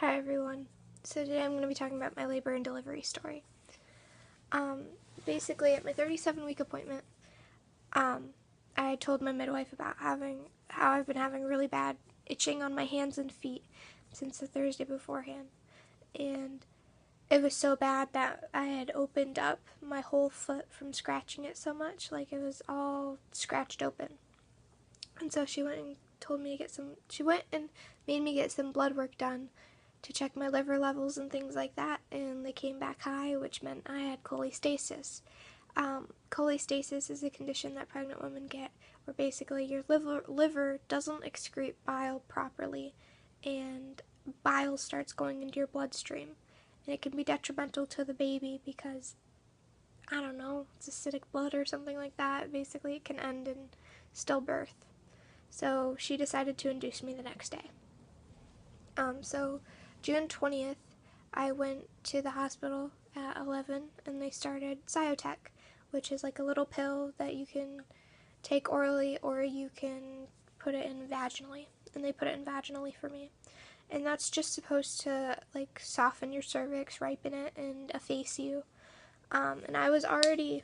Hi everyone. So today I'm going to be talking about my labor and delivery story. Basically at my 37-week appointment, I told my midwife about how I've been having really bad itching on my hands and feet since the Thursday beforehand. And it was so bad that I had opened up my whole foot from scratching it so much, like it was all scratched open. And so she went and made me get some blood work done to check my liver levels and things like that, and they came back high, which meant I had cholestasis. Cholestasis is a condition that pregnant women get where basically your liver doesn't excrete bile properly, and bile starts going into your bloodstream, and it can be detrimental to the baby because, I don't know, it's acidic blood or something like that. Basically, it can end in stillbirth. So she decided to induce me the next day. So June 20th, I went to the hospital at 11, and they started Cytotec, which is like a little pill that you can take orally or you can put it in vaginally. And they put it in vaginally for me. And that's just supposed to like soften your cervix, ripen it, and efface you. And I was already,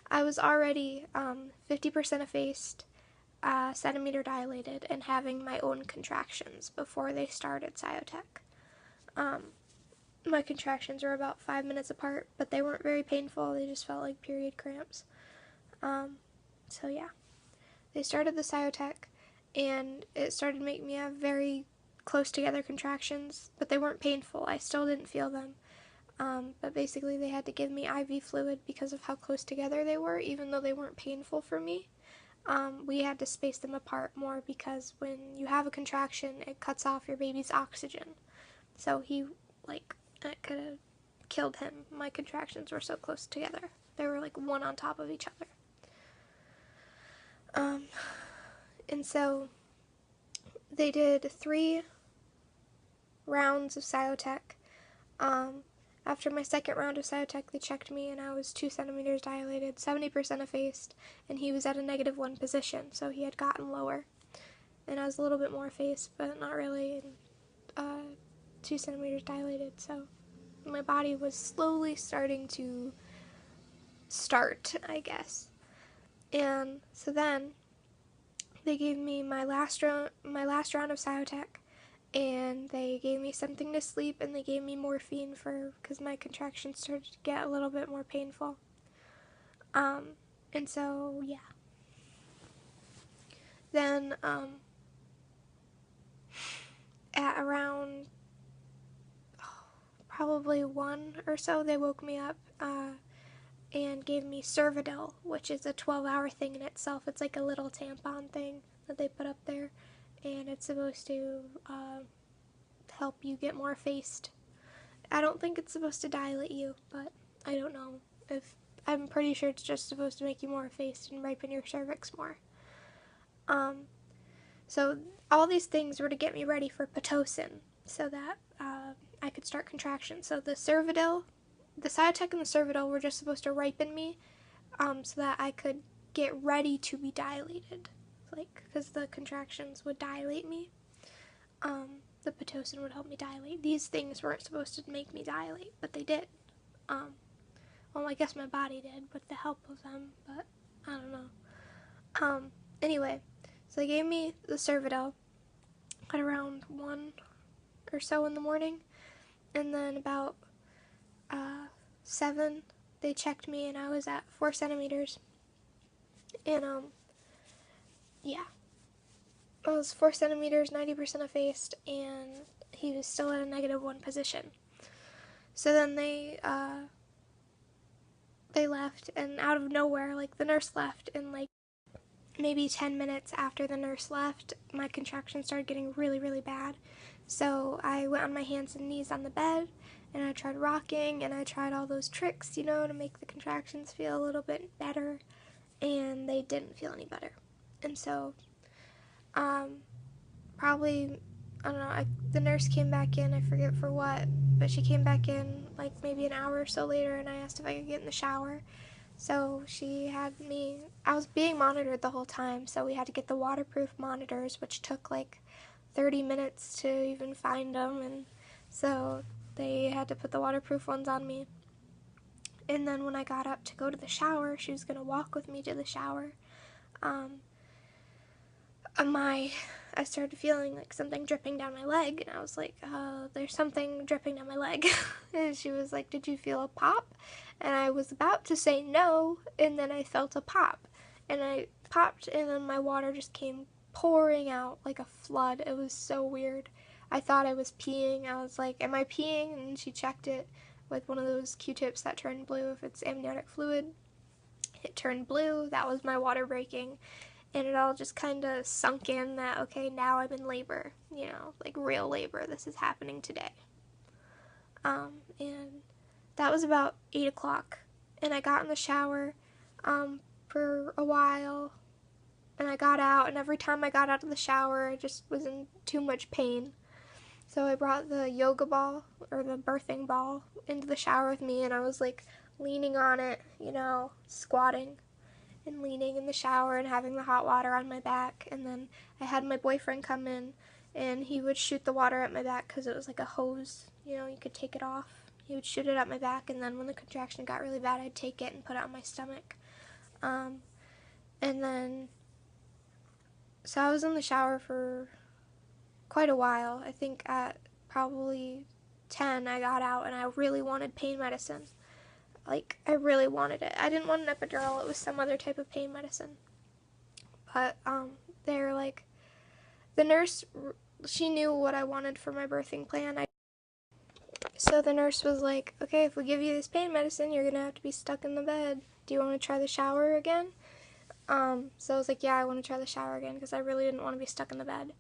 I was already 50% effaced, centimeter dilated, and having my own contractions before they started Cytotec. My contractions were about 5 minutes apart, but they weren't very painful. They just felt like period cramps. So yeah, they started the Cytotec, and it started making me have very close together contractions, but they weren't painful. I still didn't feel them. But basically they had to give me IV fluid because of how close together they were, even though they weren't painful for me. We had to space them apart more because when you have a contraction, it cuts off your baby's oxygen. So it could have killed him. My contractions were so close together. They were like one on top of each other. And so they did 3 rounds of Cytotec. After my second round of Cytotec, they checked me, and I was 2 centimeters dilated, 70% effaced, and he was at a -1 position, so he had gotten lower. And I was a little bit more effaced, but not really, and 2 centimeters dilated, so my body was slowly starting to start, I guess. And so then they gave me my last round of Cytotec, and they gave me something to sleep, and they gave me morphine because my contractions started to get a little bit more painful. And so, yeah. Then, at around probably 1 or so, they woke me up, and gave me Cervidil, which is a 12-hour thing in itself. It's like a little tampon thing that they put up there, and it's supposed to help you get more effaced. I don't think it's supposed to dilate you, but I don't know. I'm pretty sure it's just supposed to make you more effaced and ripen your cervix more. So all these things were to get me ready for Pitocin, so that I could start contractions. So the Cytotec and the Cervidil were just supposed to ripen me, so that I could get ready to be dilated, because the contractions would dilate me. The Pitocin would help me dilate. These things weren't supposed to make me dilate, but they did. Well, I guess my body did with the help of them, but I don't know. Anyway, so they gave me the Cervidil at around 1 or so in the morning, and then about 7, they checked me, and I was at 4 centimeters, and yeah. I was 4 centimeters, 90% effaced, and he was still at a -1 position. So then they left, and out of nowhere, the nurse left, and maybe 10 minutes after the nurse left, my contractions started getting really, really bad. So I went on my hands and knees on the bed, and I tried rocking, and I tried all those tricks, to make the contractions feel a little bit better, and they didn't feel any better. And so probably, I don't know, the nurse came back in, I forget for what, but she came back in maybe an hour or so later, and I asked if I could get in the shower. So she had me, I was being monitored the whole time, so we had to get the waterproof monitors, which took like 30 minutes to even find them, and so they had to put the waterproof ones on me. And then when I got up to go to the shower, she was going to walk with me to the shower. Um, I started feeling like something dripping down my leg, and I was like, there's something dripping down my leg. And she was like, did you feel a pop? And I was about to say no, and then I felt a pop. And I popped, and then my water just came pouring out like a flood. It was so weird. I thought I was peeing. I was like, am I peeing? And she checked it with one of those Q-tips that turn blue if it's amniotic fluid. It turned blue. That was my water breaking. And it all just kind of sunk in that, okay, now I'm in labor, like real labor. This is happening today. And that was about 8 o'clock. And I got in the shower for a while. And I got out, and every time I got out of the shower, I just was in too much pain. So I brought the yoga ball, or the birthing ball, into the shower with me, and I was like leaning on it, squatting and leaning in the shower and having the hot water on my back. And then I had my boyfriend come in, and he would shoot the water at my back because it was like a hose, you could take it off. He would shoot it at my back, and then when the contraction got really bad, I'd take it and put it on my stomach. And then, so I was in the shower for quite a while. I think at probably 10 I got out, and I really wanted pain medicine. Like, I really wanted it. I didn't want an epidural. It was some other type of pain medicine. But they were like, the nurse, she knew what I wanted for my birthing plan. So the nurse was like, okay, if we give you this pain medicine, you're going to have to be stuck in the bed. Do you want to try the shower again? So I was like, yeah, I want to try the shower again because I really didn't want to be stuck in the bed.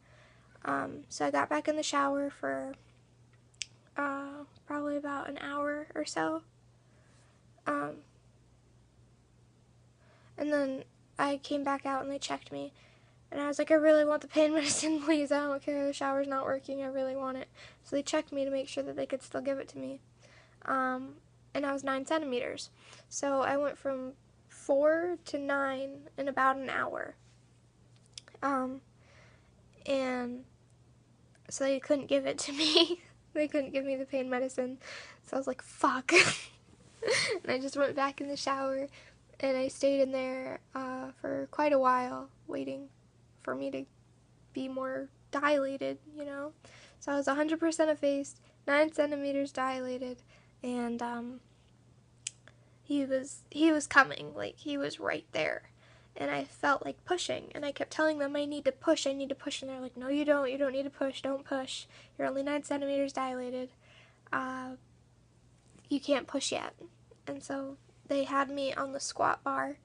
So I got back in the shower for probably about an hour or so. And then I came back out and they checked me. And I was like, I really want the pain medicine, please. I don't care. The shower's not working. I really want it. So they checked me to make sure that they could still give it to me. And I was 9 centimeters. So I went from 4 to 9 in about an hour. And so they couldn't give it to me. They couldn't give me the pain medicine. So I was like, fuck. And I just went back in the shower, and I stayed in there for quite a while, waiting for me to be more dilated, So I was 100% effaced, 9 centimeters dilated, and he was coming, like he was right there. And I felt like pushing, and I kept telling them, I need to push, and they're like, no, you don't need to push, don't push. You're only 9 centimeters dilated. You can't push yet. And so they had me on the squat bar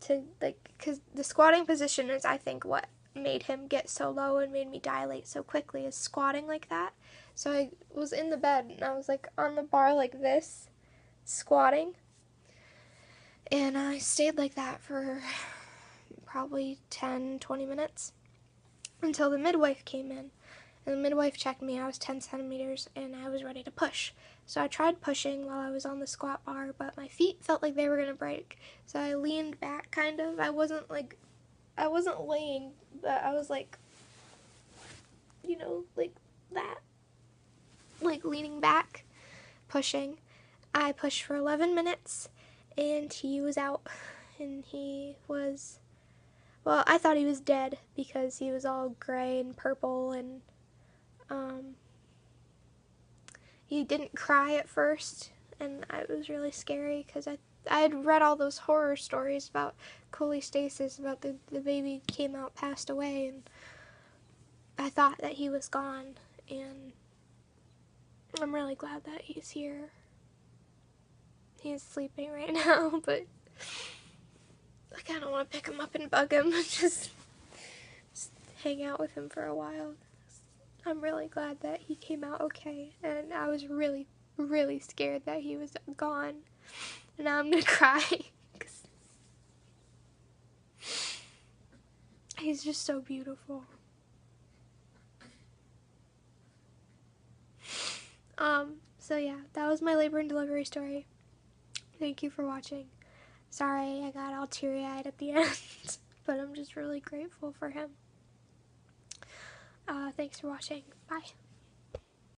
because the squatting position is, I think, what made him get so low and made me dilate so quickly, is squatting like that. So I was in the bed, and I was like on the bar like this, squatting. And I stayed like that for probably 10-20 minutes until the midwife came in. And the midwife checked me. I was 10 centimeters, and I was ready to push. So I tried pushing while I was on the squat bar, but my feet felt like they were going to break. So I leaned back, kind of. I wasn't laying, but I was like, like that. Like leaning back, pushing. I pushed for 11 minutes, and he was out. And he was, well, I thought he was dead because he was all gray and purple, and he didn't cry at first, and it was really scary because I had read all those horror stories about cholestasis, about the baby came out, passed away, and I thought that he was gone, and I'm really glad that he's here. He's sleeping right now, but I kind of want to pick him up and bug him and just hang out with him for a while. I'm really glad that he came out okay, and I was really, really scared that he was gone. And now I'm gonna cry, 'cause he's just so beautiful. So yeah, that was my labor and delivery story. Thank you for watching. Sorry I got all teary-eyed at the end, but I'm just really grateful for him. Thanks for watching. Bye.